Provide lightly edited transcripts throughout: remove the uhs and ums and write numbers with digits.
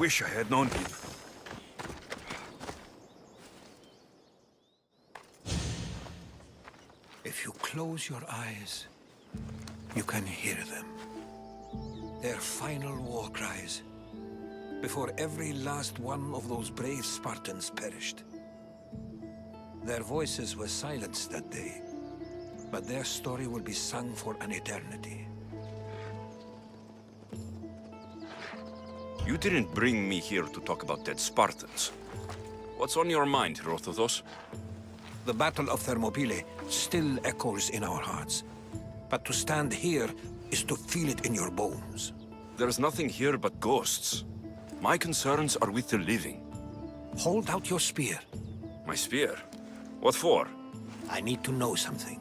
wish I had known him. If you close your eyes, you can hear them. Their final war cries, before every last one of those brave Spartans perished. Their voices were silenced that day, but their story will be sung for an eternity. You didn't bring me here to talk about dead Spartans. What's on your mind, Herodotus? The Battle of Thermopylae still echoes in our hearts. But to stand here is to feel it in your bones. There's nothing here but ghosts. My concerns are with the living. Hold out your spear. My spear? What for? I need to know something.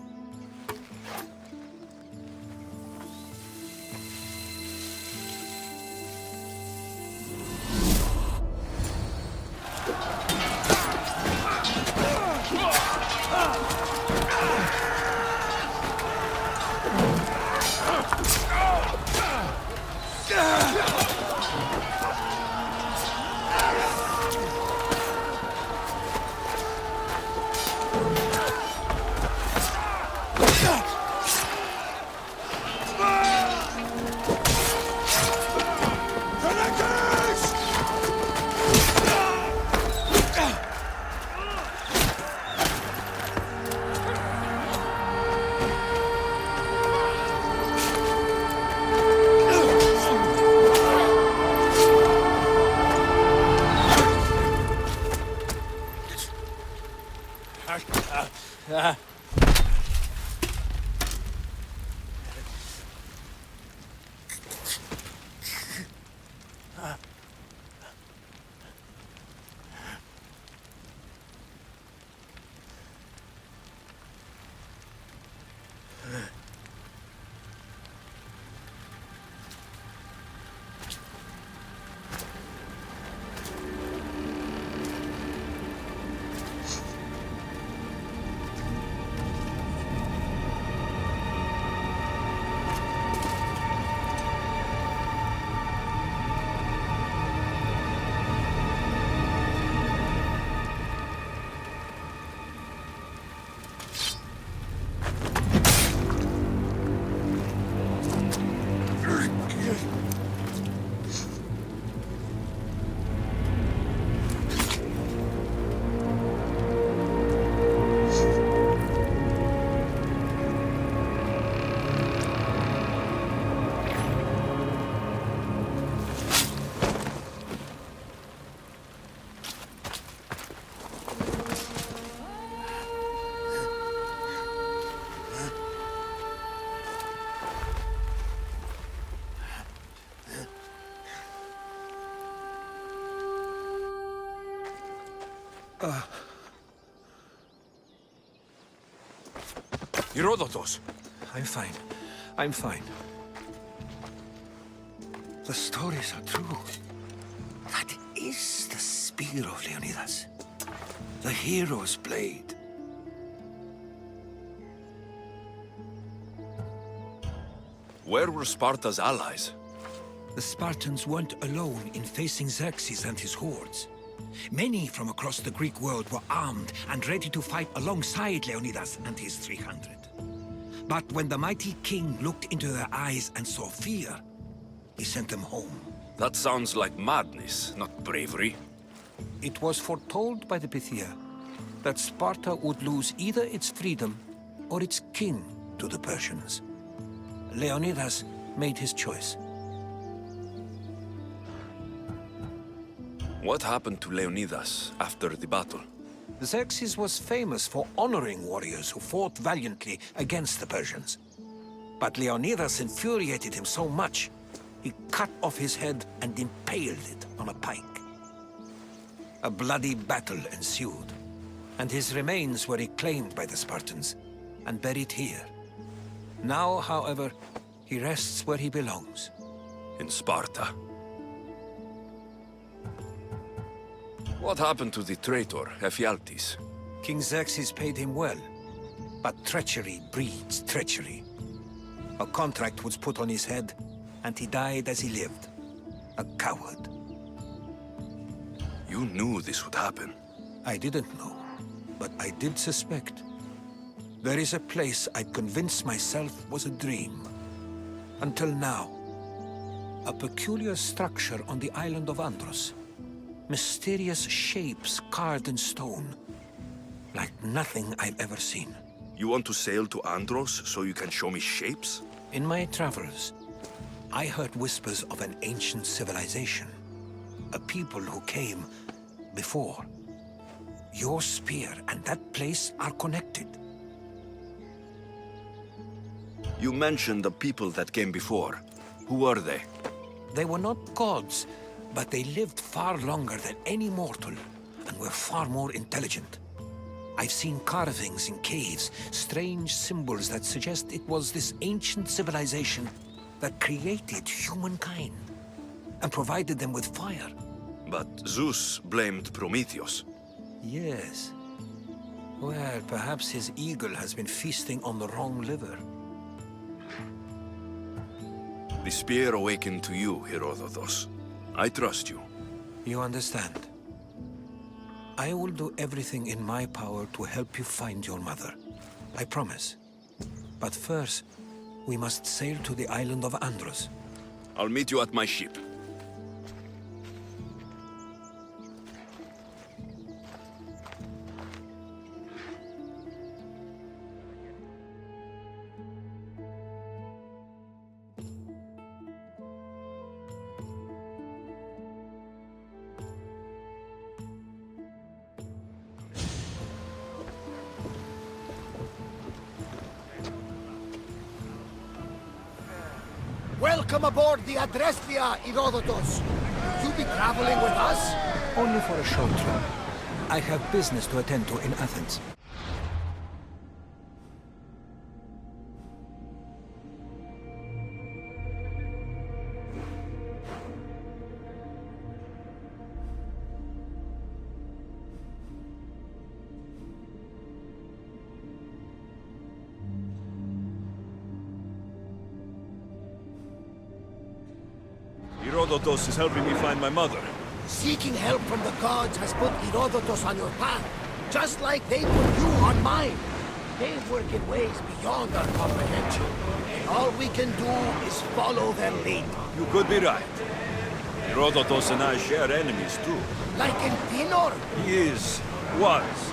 Herodotus! I'm fine. I'm fine. The stories are true. That is the spear of Leonidas. The hero's blade. Where were Sparta's allies? The Spartans weren't alone in facing Xerxes and his hordes. Many from across the Greek world were armed and ready to fight alongside Leonidas and his 300. But when the mighty king looked into their eyes and saw fear, he sent them home. That sounds like madness, not bravery. It was foretold by the Pythia that Sparta would lose either its freedom or its king to the Persians. Leonidas made his choice. What happened to Leonidas after the battle? Xerxes was famous for honoring warriors who fought valiantly against the Persians. But Leonidas infuriated him so much, he cut off his head and impaled it on a pike. A bloody battle ensued, and his remains were reclaimed by the Spartans and buried here. Now, however, he rests where he belongs. In Sparta. What happened to the traitor, Ephialtes? King Xerxes paid him well, but treachery breeds treachery. A contract was put on his head, and he died as he lived, a coward. You knew this would happen. I didn't know, but I did suspect. There is a place I'd convinced myself was a dream. Until now. A peculiar structure on the island of Andros. Mysterious shapes carved in stone. Like nothing I've ever seen. You want to sail to Andros so you can show me shapes? In my travels, I heard whispers of an ancient civilization. A people who came before. Your spear and that place are connected. You mentioned the people that came before. Who were they? They were not gods, but they lived far longer than any mortal, and were far more intelligent. I've seen carvings in caves, strange symbols that suggest it was this ancient civilization that created humankind, and provided them with fire. But Zeus blamed Prometheus. Yes. Well, perhaps his eagle has been feasting on the wrong liver. The spear awakened to you, Herodotus. I trust you. You understand. I will do everything in my power to help you find your mother. I promise. But first, we must sail to the island of Andros. I'll meet you at my ship. Welcome aboard the Adrestia, Herodotus. You be traveling with us? Only for a short trip. I have business to attend to in Athens. Herodotus is helping me find my mother. Seeking help from the gods has put Herodotus on your path, just like they put you on mine. They work in ways beyond our comprehension, and all we can do is follow their lead. You could be right. Herodotus and I share enemies too. Like in Pinor? He was,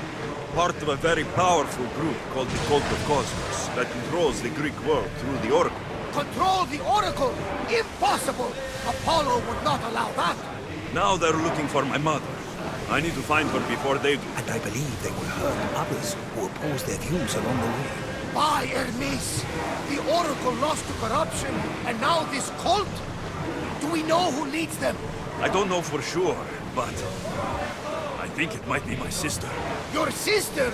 part of a very powerful group called the Cult of Cosmos that controls the Greek world through the Oracle. Control the Oracle? Impossible! Apollo would not allow that. Now they're looking for my mother. I need to find her before they do. And I believe they will hurt others who oppose their views along the way. By Hermes! The Oracle lost to corruption, and now this cult? Do we know who leads them? I don't know for sure, but I think it might be my sister. Your sister?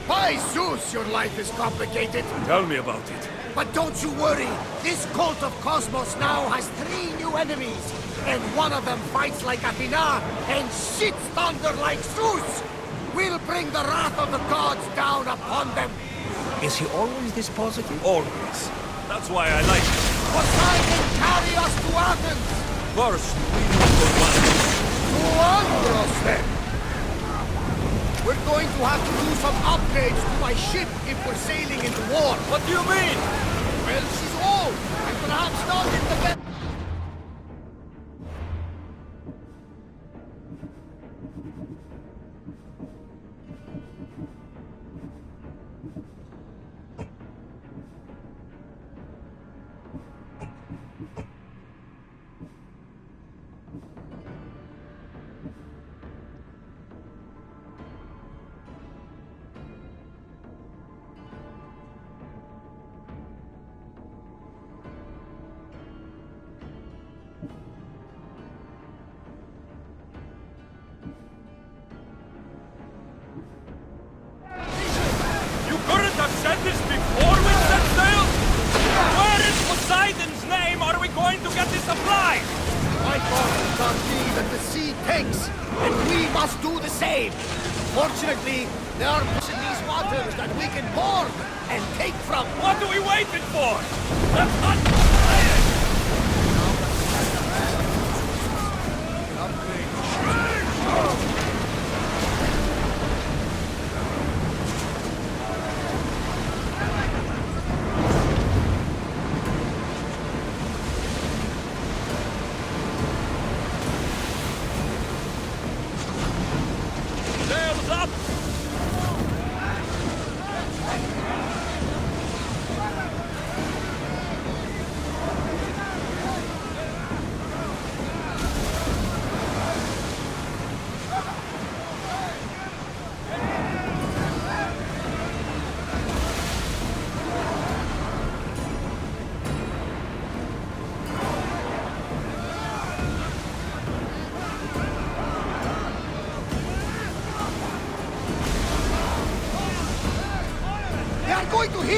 By Zeus, your life is complicated. Tell me about it. But don't you worry. This cult of Cosmos now has 3 new enemies. And one of them fights like Athena and shits thunder like Zeus. We'll bring the wrath of the gods down upon them. Is he always this positive? Always. That's why I like it. Poseidon, carry us to Athens. First, we need to find To Andros, then. We're going to have to do some upgrades to my ship if we're sailing into war. What do you mean? Well, she's old, and perhaps not in the best... You couldn't have said this before we set sail? Where in Poseidon's name are we going to get the supplies? My gods are me that the sea takes, and we must do the same. Fortunately, there are fish in these waters that we can board and take from. What are we waiting for? Let's hunt! Upgrade.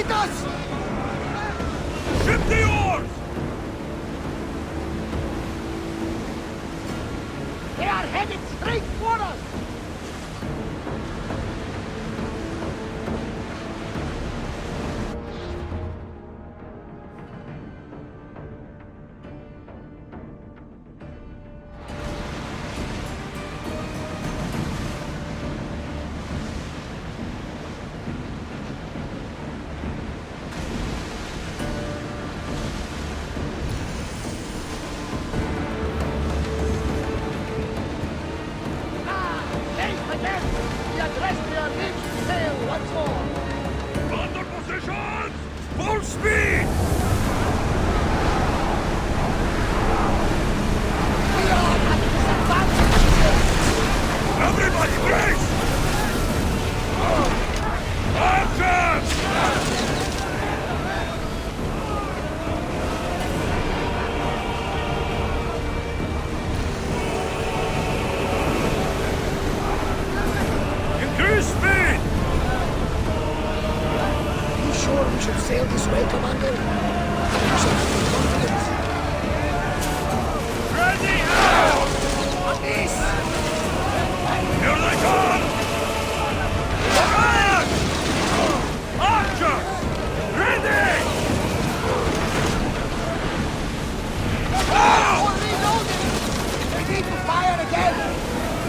hit us! Ship the oars! They are headed straight for us! Under positions! Full speed! Everybody brace! Action! Increase speed! You sure we should sail this way, Commander? You should be confident. Ready out! On this! Here they come! Attack! Archers! Ready! We're reloading! We need to fire again!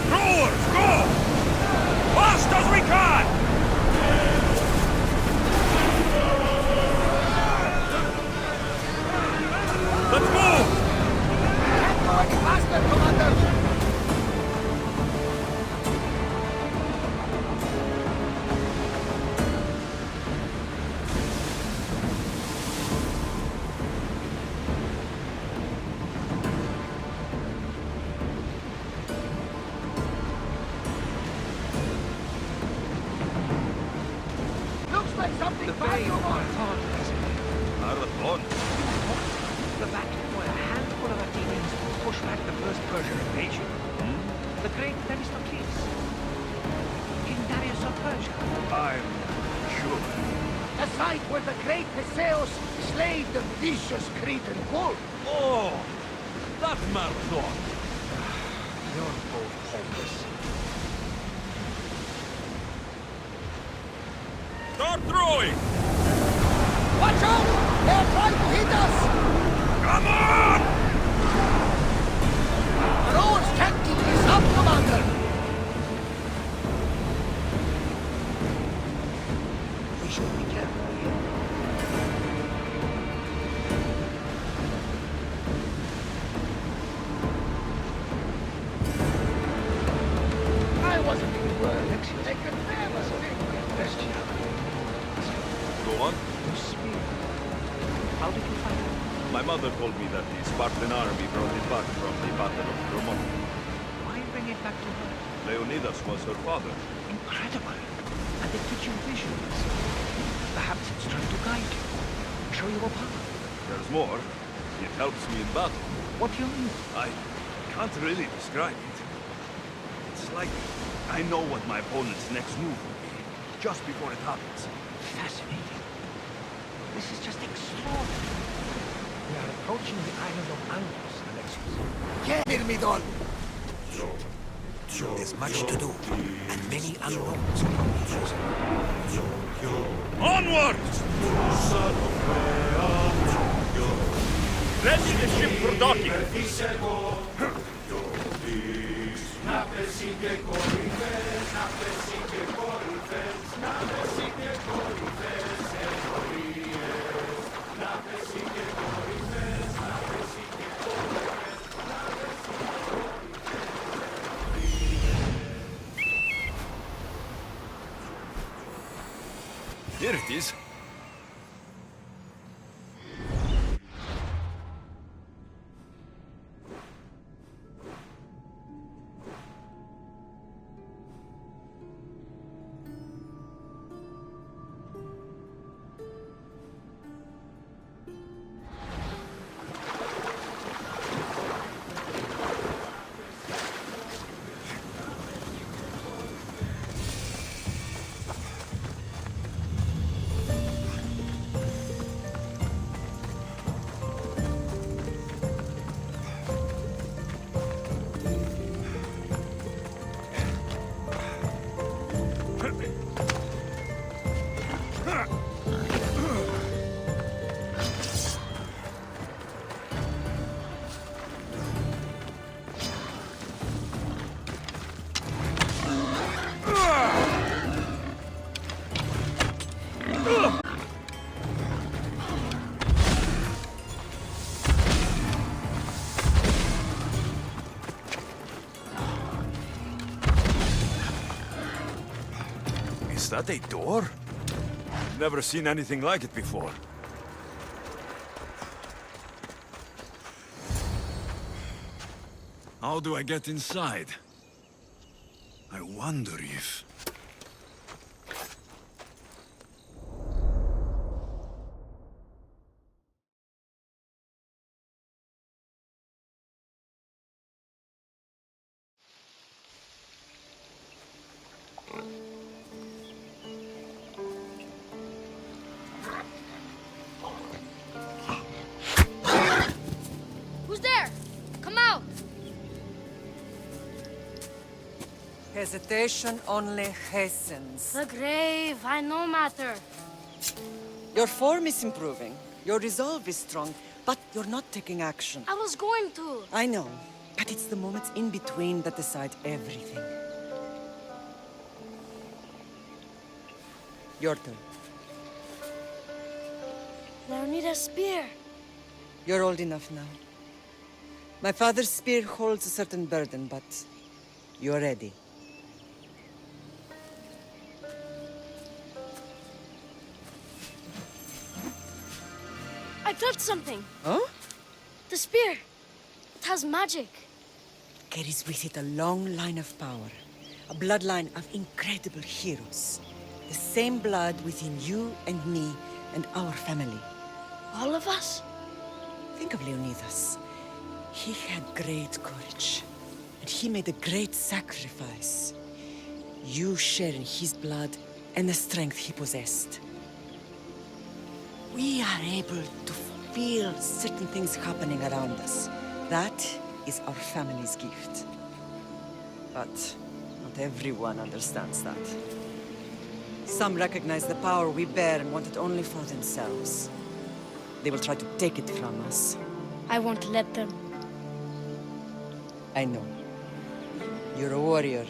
Throwers, go! Fast as we can! Let's move! Can't go any faster, Commander! Looks like something bad going on! Marathon. The battle for a handful of Athenians to push back the first Persian invasion. The great Themistocles. King Darius of Persia. I'm sure. The site where the great Theseus slayed the vicious Cretan bull! Oh, that marathon. You're both hopeless. Start throwing! Watch out! They're trying to hit us! Come on! The roads can't keep this up, Commander! We should be careful here. I wasn't even worried. They could never stick with Christian. Go on. You speak. How did you find it? My mother told me that the Spartan army brought it back from the Battle of Thermopylae. Why bring it back to her? Leonidas was her father. Incredible. And it gives you visions. Perhaps it's trying to guide you. Show you a path. There's more. It helps me in battle. What do you mean? I can't really describe it. It's like I know what my opponent's next move will be, just before it happens. Fascinating. This is just extraordinary. We are approaching the island of Andros, Alexius. Get in, Midon! There's much to do, and many unknowns. Onward! Ready the ship for docking. Here it is. Is that a door? Never seen anything like it before. How do I get inside? I wonder if... Who's there? Come out! Hesitation only hastens. The grave, I no matter. Your form is improving. Your resolve is strong, but you're not taking action. I was going to. I know, but it's the moments in between that decide everything. Your turn. Leonida's spear. You're old enough now. My father's spear holds a certain burden, but you're ready. I felt something. Huh? The spear. It has magic. Carries with it a long line of power. A bloodline of incredible heroes. The same blood within you and me and our family. All of us? Think of Leonidas. He had great courage, and he made a great sacrifice. You share in his blood and the strength he possessed. We are able to feel certain things happening around us. That is our family's gift. But not everyone understands that. Some recognize the power we bear and want it only for themselves. They will try to take it from us. I won't let them. I know. You're a warrior.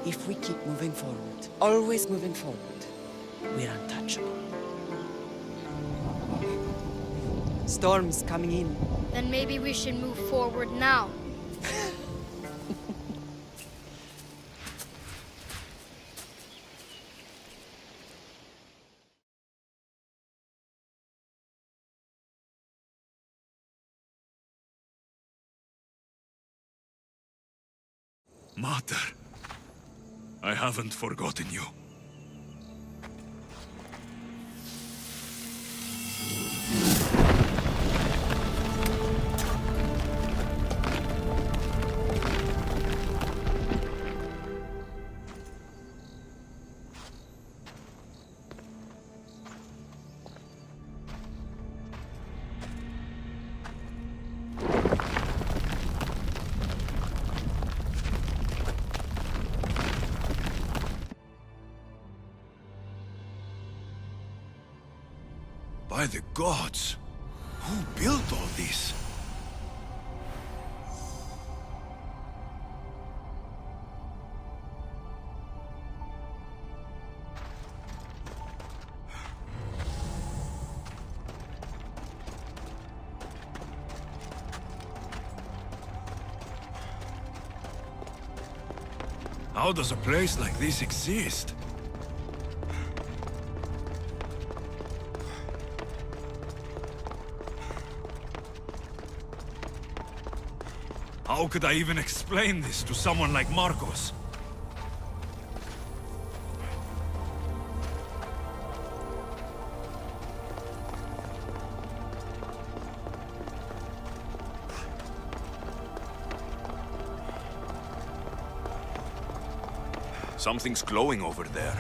If we keep moving forward, always moving forward, we're untouchable. Storm's coming in. Then maybe we should move forward now. Mater, I haven't forgotten you. By the gods! Who built all this? How does a place like this exist? How could I even explain this to someone like Marcos? Something's glowing over there.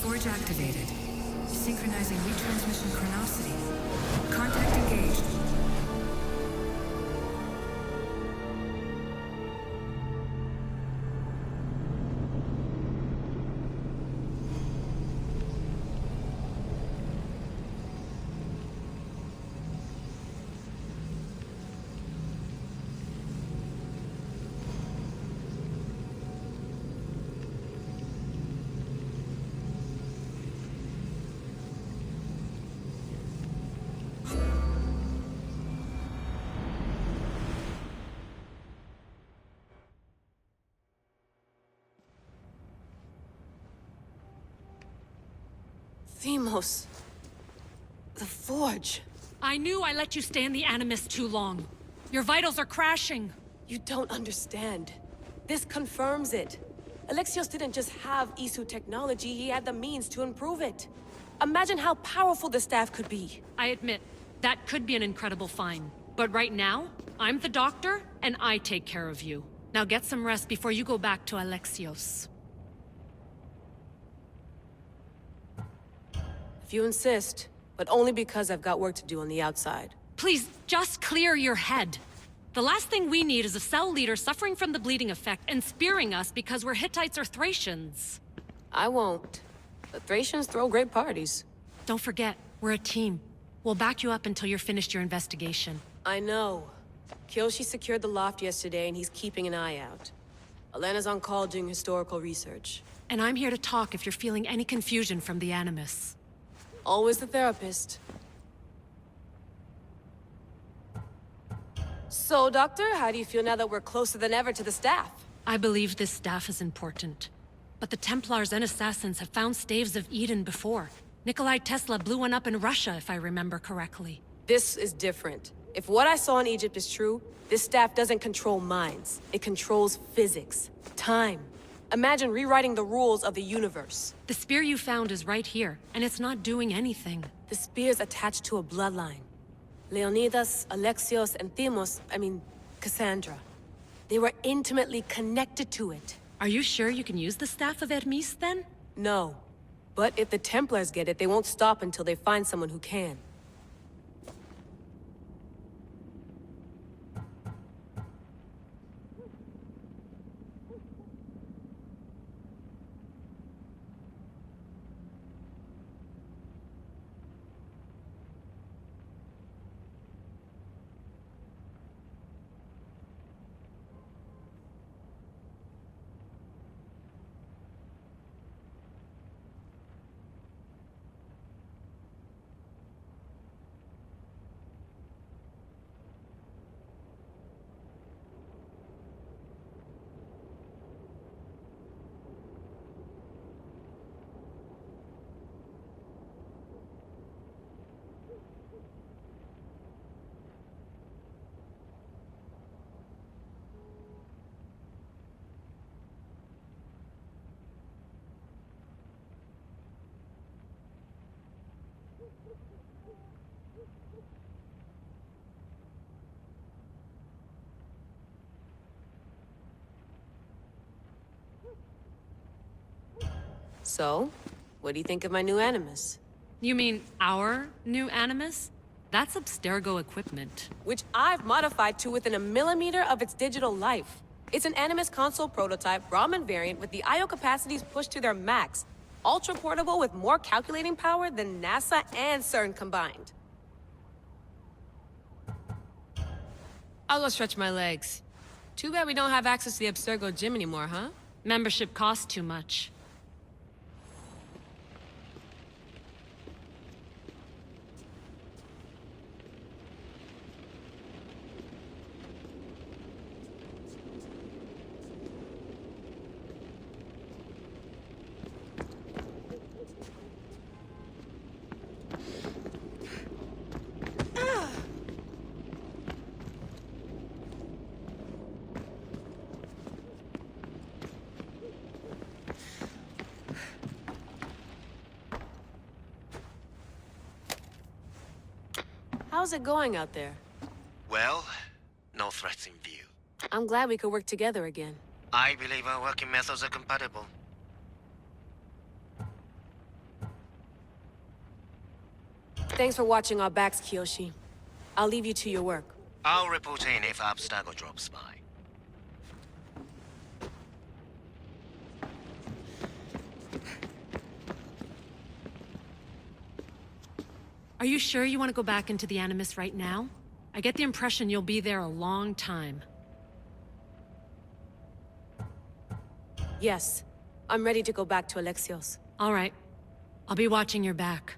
Forge activated. Synchronizing retransmission chronicity. Contact engaged. Themos. The Forge. I knew I let you stay in the Animus too long. Your vitals are crashing. You don't understand. This confirms it. Alexios didn't just have Isu technology, he had the means to improve it. Imagine how powerful the staff could be. I admit, that could be an incredible find. But right now, I'm the doctor, and I take care of you. Now get some rest before you go back to Alexios. If you insist, but only because I've got work to do on the outside. Please, just clear your head. The last thing we need is a cell leader suffering from the bleeding effect and spearing us because we're Hittites or Thracians. I won't. The Thracians throw great parties. Don't forget, we're a team. We'll back you up until you're finished your investigation. I know. Kyoshi secured the loft yesterday and he's keeping an eye out. Elena's on call doing historical research. And I'm here to talk if you're feeling any confusion from the Animus. Always the therapist. So, Doctor, how do you feel now that we're closer than ever to the staff? I believe this staff is important. But the Templars and Assassins have found staves of Eden before. Nikolai Tesla blew one up in Russia, if I remember correctly. This is different. If what I saw in Egypt is true, this staff doesn't control minds. It controls physics, time. Imagine rewriting the rules of the universe. The spear you found is right here, and it's not doing anything. The spear's attached to a bloodline. Leonidas, Alexios, and Cassandra. They were intimately connected to it. Are you sure you can use the Staff of Hermes, then? No. But if the Templars get it, they won't stop until they find someone who can. So, what do you think of my new Animus? You mean our new Animus? That's Abstergo equipment. Which I've modified to within a millimeter of its digital life. It's an Animus console prototype, Brahmin variant with the I/O capacities pushed to their max. Ultra portable with more calculating power than NASA and CERN combined. I'll go stretch my legs. Too bad we don't have access to the Abstergo gym anymore, huh? Membership costs too much. How's it going out there? Well, no threats in view. I'm glad we could work together again. I believe our working methods are compatible. Thanks for watching our backs, Kiyoshi. I'll leave you to your work. I'll report in if Abstergo drops by. Are you sure you want to go back into the Animus right now? I get the impression you'll be there a long time. Yes. I'm ready to go back to Alexios. All right. I'll be watching your back.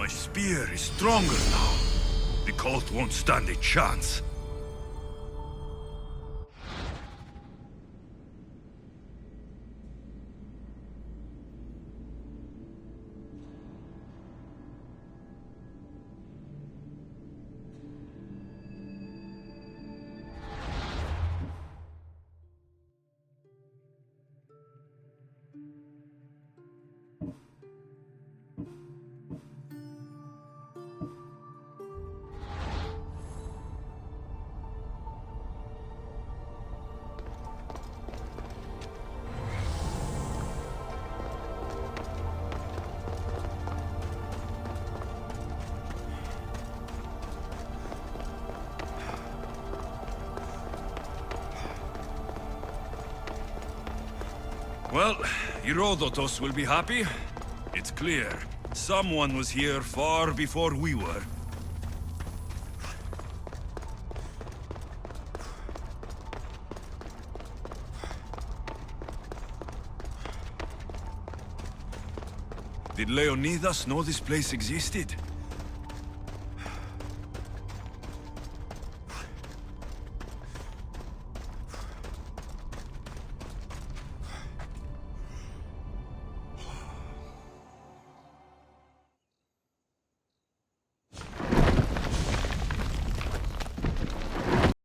My spear is stronger now. The cult won't stand a chance. Well, Herodotus will be happy. It's clear. Someone was here far before we were. Did Leonidas know this place existed?